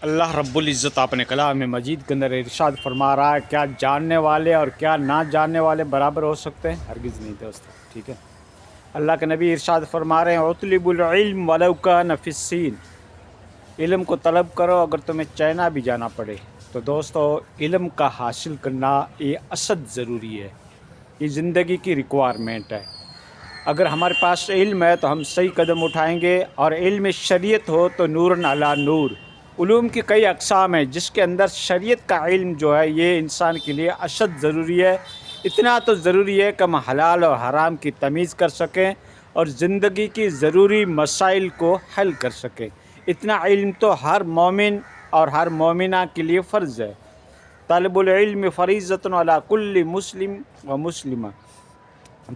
اللہ رب العزت اپنے کلام مجید کے اندر ارشاد فرما رہا ہے، کیا جاننے والے اور کیا نہ جاننے والے برابر ہو سکتے ہیں؟ ہرگز نہیں دوستو، ٹھیک ہے۔ اللہ کے نبی ارشاد فرما رہے ہیں، اطلب العلم ولو کان فی الصین، علم کو طلب کرو اگر تمہیں چائنا بھی جانا پڑے۔ تو دوستو، علم کا حاصل کرنا یہ اشد ضروری ہے، یہ زندگی کی ریکوائرمنٹ ہے۔ اگر ہمارے پاس علم ہے تو ہم صحیح قدم اٹھائیں گے، اور علم شریعت ہو تو نور علی نور۔ علوم کی کئی اقسام ہیں، جس کے اندر شریعت کا علم جو ہے یہ انسان کے لیے اشد ضروری ہے۔ اتنا تو ضروری ہے کہ ہم حلال اور حرام کی تمیز کر سکیں اور زندگی کی ضروری مسائل کو حل کر سکیں۔ اتنا علم تو ہر مومن اور ہر مومنہ کے لیے فرض ہے۔ طالب العلم فریضۃ علی کل مسلم و مسلمہ۔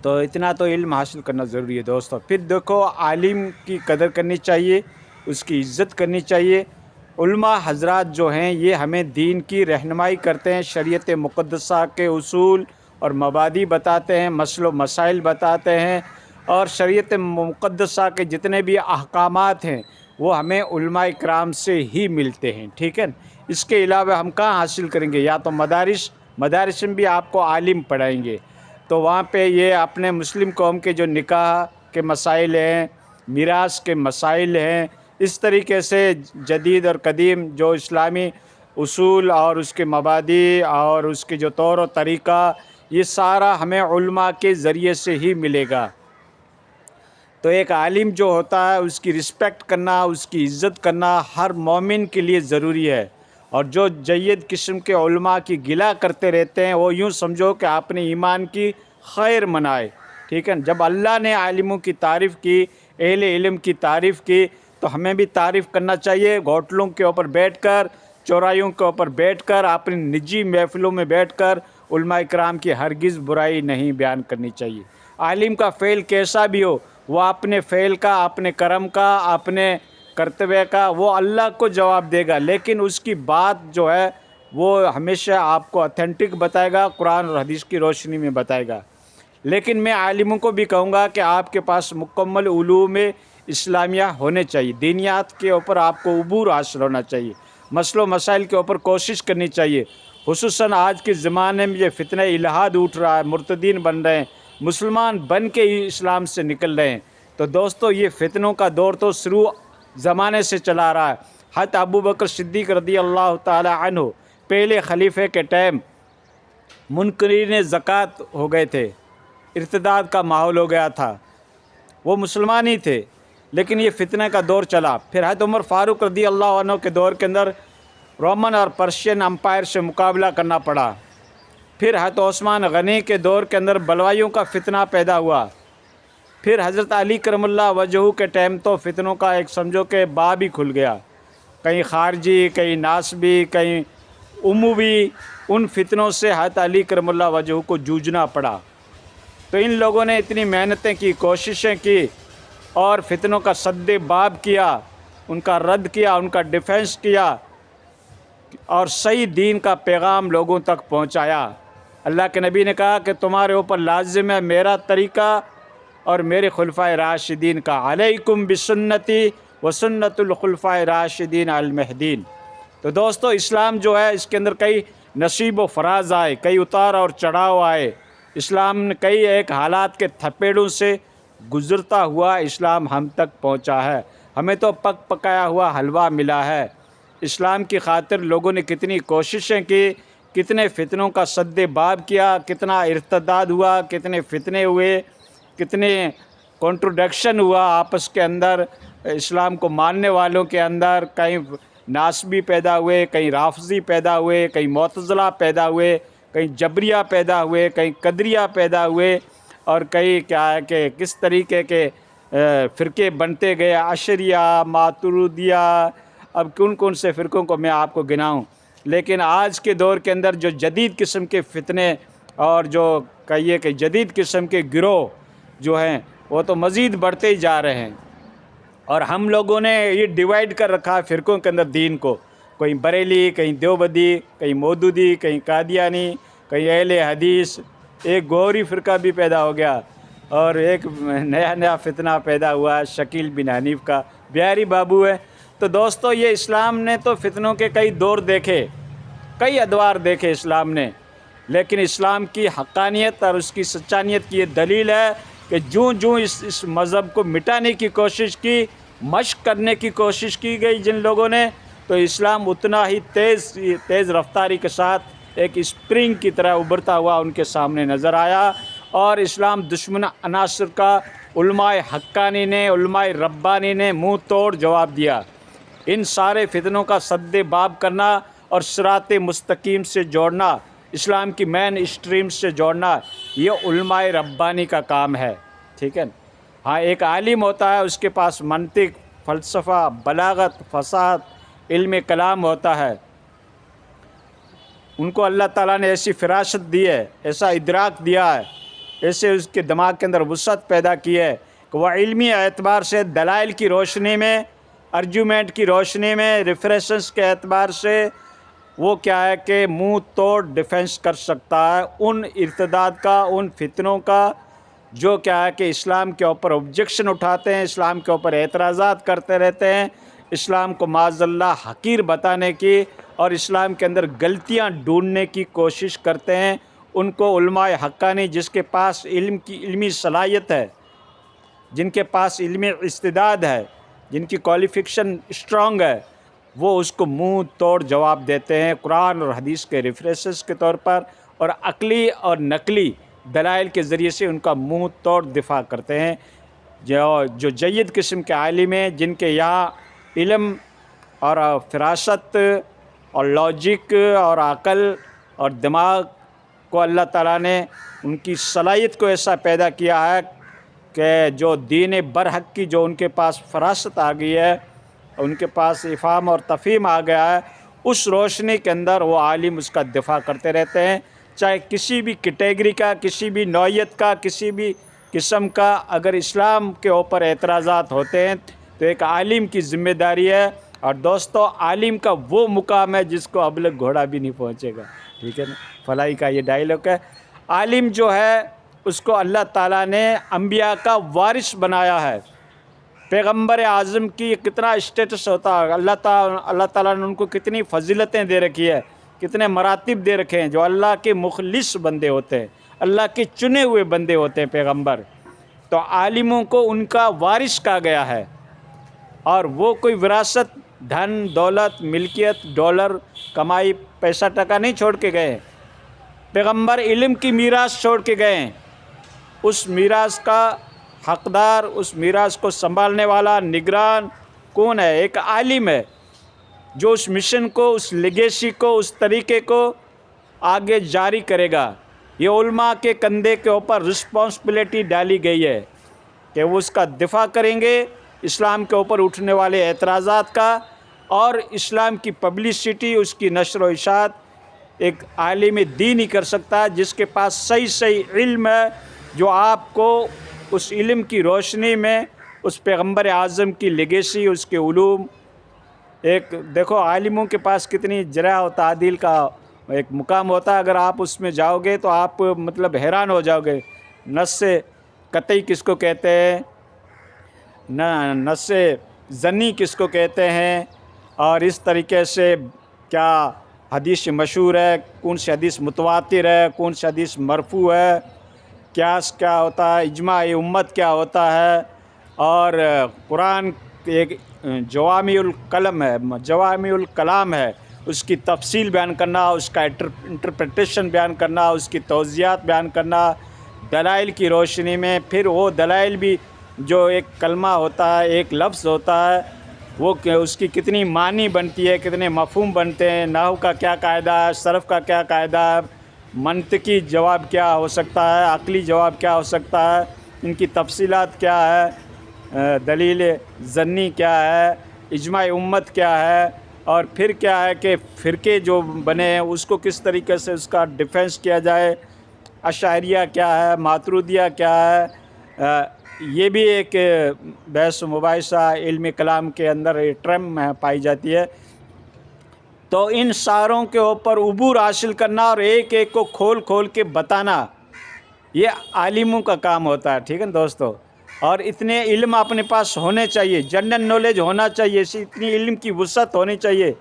تو اتنا تو علم حاصل کرنا ضروری ہے دوستو۔ پھر دیکھو، عالم کی قدر کرنی چاہیے، اس کی عزت کرنی چاہیے۔ علماء حضرات جو ہیں یہ ہمیں دین کی رہنمائی کرتے ہیں، شریعت مقدسہ کے اصول اور مبادی بتاتے ہیں، مسائل و مسائل بتاتے ہیں، اور شریعت مقدسہ کے جتنے بھی احکامات ہیں وہ ہمیں علماء کرام سے ہی ملتے ہیں، ٹھیک ہے۔ اس کے علاوہ ہم کہاں حاصل کریں گے؟ یا تو مدارس میں بھی آپ کو عالم پڑھائیں گے، تو وہاں پہ یہ اپنے مسلم قوم کے جو نکاح کے مسائل ہیں، میراث کے مسائل ہیں، اس طریقے سے جدید اور قدیم جو اسلامی اصول اور اس کے مبادی اور اس کے جو طور و طریقہ، یہ سارا ہمیں علماء کے ذریعے سے ہی ملے گا۔ تو ایک عالم جو ہوتا ہے اس کی رسپیکٹ کرنا، اس کی عزت کرنا ہر مومن کے لیے ضروری ہے۔ اور جو جید قسم کے علماء کی گلہ کرتے رہتے ہیں، وہ یوں سمجھو کہ اپنے ایمان کی خیر منائے، ٹھیک ہے۔ جب اللہ نے عالموں کی تعریف کی، اہل علم کی تعریف کی، تو ہمیں بھی تعریف کرنا چاہیے۔ ہوٹلوں کے اوپر بیٹھ کر، چوراہیوں کے اوپر بیٹھ کر، اپنی نجی محفلوں میں بیٹھ کر علماء کرام کی ہرگز برائی نہیں بیان کرنی چاہیے۔ عالم کا فعل کیسا بھی ہو، وہ اپنے فعل کا، اپنے کرم کا، اپنے کرتوے کا وہ اللہ کو جواب دے گا، لیکن اس کی بات جو ہے وہ ہمیشہ آپ کو اتھینٹک بتائے گا، قرآن اور حدیث کی روشنی میں بتائے گا۔ لیکن میں عالموں کو بھی کہوں گا کہ آپ کے پاس مکمل علوم اسلامیہ ہونے چاہیے، دینیات کے اوپر آپ کو عبور حاصل ہونا چاہیے، مسئلوں مسائل کے اوپر کوشش کرنی چاہیے۔ خصوصاً آج کے زمانے میں یہ فتنہ الہاد اٹھ رہا ہے، مرتدین بن رہے ہیں، مسلمان بن کے ہی اسلام سے نکل رہے ہیں۔ تو دوستو، یہ فتنوں کا دور تو شروع زمانے سے چلا رہا ہے۔ حضرت ابوبکر صدیق رضی اللہ تعالی عنہ پہلے خلیفہ کے ٹائم منکرین زکوٰۃ ہو گئے تھے، ارتداد کا ماحول ہو گیا تھا، وہ مسلمان ہی تھے، لیکن یہ فتنہ کا دور چلا۔ پھر حضرت عمر فاروق رضی اللہ عنہ کے دور کے اندر رومن اور پرشین امپائر سے مقابلہ کرنا پڑا۔ پھر حضرت عثمان غنی کے دور کے اندر بلوائیوں کا فتنہ پیدا ہوا۔ پھر حضرت علی کرم اللہ وجہہ کے ٹائم تو فتنوں کا ایک سمجھو کہ باب ہی کھل گیا، کہیں خارجی، کہیں ناسبی، کہیں اموی، ان فتنوں سے حضرت علی کرم اللہ وجہہ کو جوجھنا پڑا۔ تو ان لوگوں نے اتنی محنتیں کی، کوششیں کی، اور فتنوں کا سد باب کیا، ان کا رد کیا، ان کا ڈیفینس کیا، اور صحیح دین کا پیغام لوگوں تک پہنچایا۔ اللہ کے نبی نے کہا کہ تمہارے اوپر لازم ہے میرا طریقہ اور میرے خلفائے راشدین کا، علیکم بسنتی و سنت الخلفائے راشدین المہدین۔ تو دوستو، اسلام جو ہے اس کے اندر کئی نصیب و فراز آئے، کئی اتار اور چڑھاؤ آئے۔ اسلام نے کئی ایک حالات کے تھپیڑوں سے گزرتا ہوا اسلام ہم تک پہنچا ہے۔ ہمیں تو پک پکایا ہوا حلوہ ملا ہے۔ اسلام کی خاطر لوگوں نے کتنی کوششیں کی، کتنے فتنوں کا سد باب کیا، کتنا ارتداد ہوا، کتنے فتنے ہوئے، کتنے کنٹروڈکشن ہوا آپس کے اندر، اسلام کو ماننے والوں کے اندر۔ کہیں ناسبی پیدا ہوئے، کہیں رافضی پیدا ہوئے، کہیں معتزلہ پیدا ہوئے، کہیں جبریہ پیدا ہوئے، کہیں قدریہ پیدا ہوئے، اور کئی کیا ہے کہ کس طریقے کے فرقے بنتے گئے، عشریہ، ماتریدیہ، اب کون سے فرقوں کو میں آپ کو گناؤں۔ لیکن آج کے دور کے اندر جو جدید قسم کے فتنے اور جو کہیے کہ جدید قسم کے گروہ جو ہیں وہ تو مزید بڑھتے ہی جا رہے ہیں، اور ہم لوگوں نے یہ ڈیوائیڈ کر رکھا ہے فرقوں کے اندر دین کو، کہیں بریلی، کہیں دیوبندی، کہیں مودودی، کہیں قادیانی، کہیں اہل حدیث، ایک گوہری فرقہ بھی پیدا ہو گیا، اور ایک نیا فتنہ پیدا ہوا ہے شکیل بن حنیف کا، بہاری بابو ہے۔ تو دوستو یہ اسلام نے تو فتنوں کے کئی دور دیکھے، کئی ادوار دیکھے اسلام نے، لیکن اسلام کی حقانیت اور اس کی سچانیت کی یہ دلیل ہے کہ جوں اس مذہب کو مٹانے کی کوشش کی، مشق کرنے کی کوشش کی گئی جن لوگوں نے، تو اسلام اتنا ہی تیز رفتاری کے ساتھ ایک اسپرنگ کی طرح ابھرتا ہوا ان کے سامنے نظر آیا، اور اسلام دشمن عناصر کا علماء حقانی نے، علماء ربانی نے منہ توڑ جواب دیا۔ ان سارے فتنوں کا سد باب کرنا اور صراط مستقیم سے جوڑنا، اسلام کی مین اسٹریم سے جوڑنا، یہ علماء ربانی کا کام ہے، ٹھیک ہے۔ ہاں ایک عالم ہوتا ہے، اس کے پاس منطق، فلسفہ، بلاغت، فصاحت، علم کلام ہوتا ہے، ان کو اللہ تعالیٰ نے ایسی فراست دی ہے، ایسا ادراک دیا ہے، ایسے اس کے دماغ کے اندر وسعت پیدا کی ہے کہ وہ علمی اعتبار سے دلائل کی روشنی میں، ارجومنٹ کی روشنی میں، ریفریشنس کے اعتبار سے وہ کیا ہے کہ منہ توڑ ڈیفینس کر سکتا ہے ان ارتداد کا، ان فتنوں کا جو کیا ہے کہ اسلام کے اوپر آبجیکشن اٹھاتے ہیں، اسلام کے اوپر اعتراضات کرتے رہتے ہیں، اسلام کو معاذ اللہ حقیر بتانے کی اور اسلام کے اندر غلطیاں ڈھونڈنے کی کوشش کرتے ہیں۔ ان کو علماء حقانی جس کے پاس علمی صلاحیت ہے، جن کے پاس علمی استعداد ہے، جن کی کوالیفیکیشن اسٹرانگ ہے، وہ اس کو منہ توڑ جواب دیتے ہیں قرآن اور حدیث کے ریفرنسز کے طور پر، اور عقلی اور نقلی دلائل کے ذریعے سے ان کا منہ توڑ دفاع کرتے ہیں۔ جو جید قسم کے عالم ہیں، جن کے یہاں علم اور فراست اور لاجک اور عقل اور دماغ کو اللہ تعالیٰ نے ان کی صلاحیت کو ایسا پیدا کیا ہے کہ جو دین برحق کی جو ان کے پاس فراست آ گئی ہے، ان کے پاس افہام اور تفہیم آ گیا ہے، اس روشنی کے اندر وہ عالم اس کا دفاع کرتے رہتے ہیں، چاہے کسی بھی کیٹیگری کا، کسی بھی نوعیت کا، کسی بھی قسم کا اگر اسلام کے اوپر اعتراضات ہوتے ہیں تو ایک عالم کی ذمہ داری ہے۔ اور دوستو عالم کا وہ مقام ہے جس کو ابلغ گھوڑا بھی نہیں پہنچے گا، ٹھیک ہے نا، فلاحی کا یہ ڈائلاگ ہے۔ عالم جو ہے اس کو اللہ تعالیٰ نے انبیاء کا وارث بنایا ہے۔ پیغمبر اعظم کی کتنا اسٹیٹس ہوتا ہے، اللہ تعالیٰ نے ان کو کتنی فضیلتیں دے رکھی ہے، کتنے مراتب دے رکھے ہیں، جو اللہ کے مخلص بندے ہوتے ہیں، اللہ کے چنے ہوئے بندے ہوتے ہیں پیغمبر۔ تو عالموں کو ان کا وارث کہا گیا ہے، اور وہ کوئی وراثت، دھن دولت، ملکیت، ڈالر، کمائی، پیسہ ٹکا نہیں چھوڑ کے گئے۔ پیغمبر علم کی میراث چھوڑ کے گئے ہیں۔ اس میراث کا حقدار، اس میراث کو سنبھالنے والا نگران کون ہے؟ ایک عالم ہے جو اس مشن کو، اس لیگیسی کو، اس طریقے کو آگے جاری کرے گا۔ یہ علماء کے کندھے کے اوپر رسپانسبلٹی ڈالی گئی ہے کہ وہ اس کا دفاع کریں گے، اسلام کے اوپر اٹھنے والے اعتراضات کا، اور اسلام کی پبلسٹی، اس کی نشر و اشاعت ایک عالم دین ہی کر سکتا ہے جس کے پاس صحیح علم ہے، جو آپ کو اس علم کی روشنی میں اس پیغمبر اعظم کی لیگیسی، اس کے علوم، ایک دیکھو عالموں کے پاس کتنی جرح و تعدیل کا ایک مقام ہوتا ہے، اگر آپ اس میں جاؤ گے تو آپ مطلب حیران ہو جاؤ گے۔ نص قطعی کس کو کہتے ہیں، نص ظنی کس کو کہتے ہیں، اور اس طریقے سے کیا حدیث مشہور ہے، کون سی حدیث متواتر ہے، کون سی حدیث مرفوع ہے، قیاس کیا ہوتا ہے، اجماع امت کیا ہوتا ہے، اور قرآن ایک جوامع الکلام ہے، اس کی تفصیل بیان کرنا، اس کا انٹرپریٹیشن بیان کرنا، اس کی توضیحات بیان کرنا دلائل کی روشنی میں۔ پھر وہ دلائل بھی جو ایک کلمہ ہوتا ہے، ایک لفظ ہوتا ہے، وہ اس کی کتنی معنی بنتی ہے، کتنے مفہوم بنتے ہیں، نحو کا کیا قاعدہ ہے، صرف کا کیا قاعدہ ہے، منطقی جواب کیا ہو سکتا ہے، عقلی جواب کیا ہو سکتا ہے، ان کی تفصیلات کیا ہے، دلیل ظنی کیا ہے، اجماع امت کیا ہے، اور پھر کیا ہے کہ فرقے جو بنے ہیں اس کو کس طریقے سے اس کا ڈیفینس کیا جائے، اشعریہ کیا ہے، ماتریدیہ کیا ہے، یہ بھی ایک بحث و مباحثہ علم کلام کے اندر ٹرم پائی جاتی ہے۔ تو ان ساروں کے اوپر عبور حاصل کرنا اور ایک ایک کو کھول کھول کے بتانا، یہ عالموں کا کام ہوتا ہے، ٹھیک ہے دوستو۔ اور اتنے علم اپنے پاس ہونے چاہیے، جنرل نالج ہونا چاہیے، اتنی علم کی وسعت ہونی چاہیے،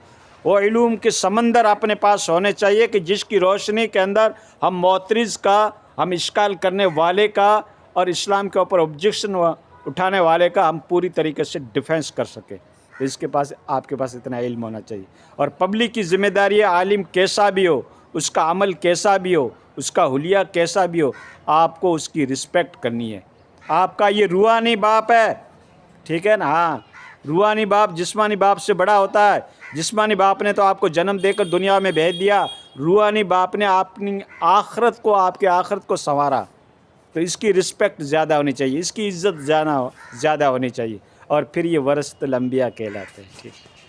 وہ علوم کے سمندر اپنے پاس ہونے چاہیے کہ جس کی روشنی کے اندر ہم معترض کا، ہم اشکال کرنے والے کا اور اسلام کے اوپر آبجیکشن اٹھانے والے کا ہم پوری طریقے سے ڈیفینس کر سکیں۔ اس کے پاس، آپ کے پاس اتنا علم ہونا چاہیے۔ اور پبلک کی ذمہ داری ہے، عالم کیسا بھی ہو، اس کا عمل کیسا بھی ہو، اس کا حلیہ کیسا بھی ہو، آپ کو اس کی رسپیکٹ کرنی ہے۔ آپ کا یہ روحانی باپ ہے، ٹھیک ہے نا؟ ہاں، روحانی باپ جسمانی باپ سے بڑا ہوتا ہے۔ جسمانی باپ نے تو آپ کو جنم دے کر دنیا میں بھیج دیا، روحانی باپ نے اپنی آخرت کو، آپ کے آخرت کو سنوارا۔ تو اس کی رسپیکٹ زیادہ ہونی چاہیے، اس کی عزت زیادہ ہونی چاہیے، اور پھر یہ ورثۃ الانبیاء کہلاتے ہیں، ٹھیک ہے۔